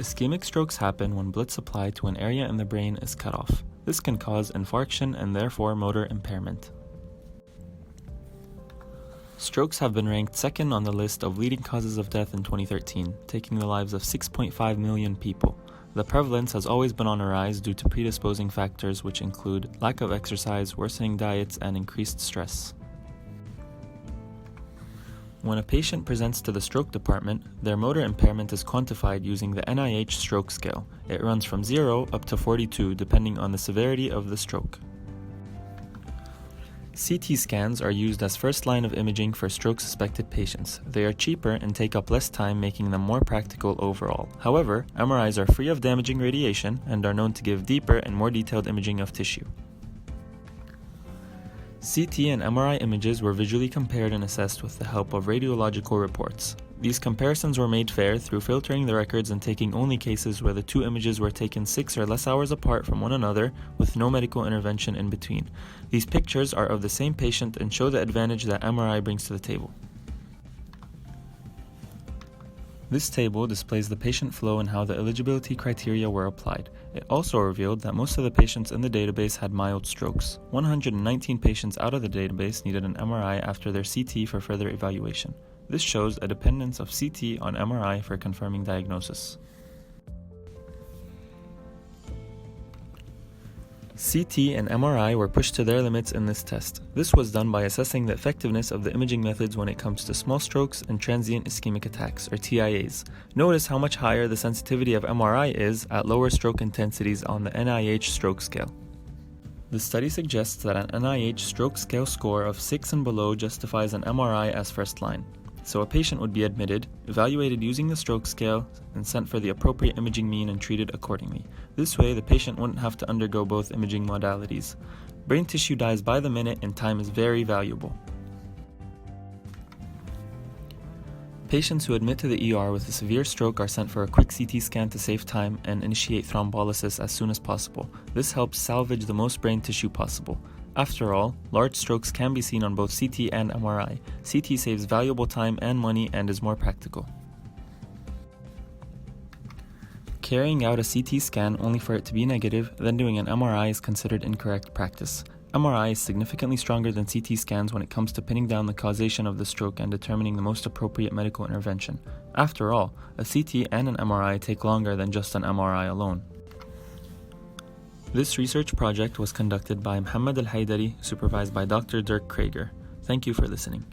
Ischemic strokes happen when blood supply to an area in the brain is cut off. This can cause infarction and therefore motor impairment. Strokes have been ranked second on the list of leading causes of death in 2013, taking the lives of 6.5 million people. The prevalence has always been on a rise due to predisposing factors which include lack of exercise, worsening diets, and increased stress. When a patient presents to the stroke department, their motor impairment is quantified using the NIH stroke scale. It runs from 0 up to 42 depending on the severity of the stroke. CT scans are used as first line of imaging for stroke-suspected patients. They are cheaper and take up less time, making them more practical overall. However, MRIs are free of damaging radiation and are known to give deeper and more detailed imaging of tissue. CT and MRI images were visually compared and assessed with the help of radiological reports. These comparisons were made fair through filtering the records and taking only cases where the two images were taken 6 or less hours apart from one another with no medical intervention in between. These pictures are of the same patient and show the advantage that MRI brings to the table. This table displays the patient flow and how the eligibility criteria were applied. It also revealed that most of the patients in the database had mild strokes. 119 patients out of the database needed an MRI after their CT for further evaluation. This shows a dependence of CT on MRI for confirming diagnosis. CT and MRI were pushed to their limits in this test. This was done by assessing the effectiveness of the imaging methods when it comes to small strokes and transient ischemic attacks, or TIAs. Notice how much higher the sensitivity of MRI is at lower stroke intensities on the NIH stroke scale. The study suggests that an NIH stroke scale score of 6 and below justifies an MRI as first line. So a patient would be admitted, evaluated using the stroke scale, and sent for the appropriate imaging mean and treated accordingly. This way, the patient wouldn't have to undergo both imaging modalities. Brain tissue dies by the minute and time is very valuable. Patients who admit to the ER with a severe stroke are sent for a quick CT scan to save time and initiate thrombolysis as soon as possible. This helps salvage the most brain tissue possible. After all, large strokes can be seen on both CT and MRI. CT saves valuable time and money and is more practical. Carrying out a CT scan only for it to be negative, then doing an MRI is considered incorrect practice. MRI is significantly stronger than CT scans when it comes to pinning down the causation of the stroke and determining the most appropriate medical intervention. After all, a CT and an MRI take longer than just an MRI alone. This research project was conducted by Mohammed Al-Haidari, supervised by Dr. Dirk Krager. Thank you for listening.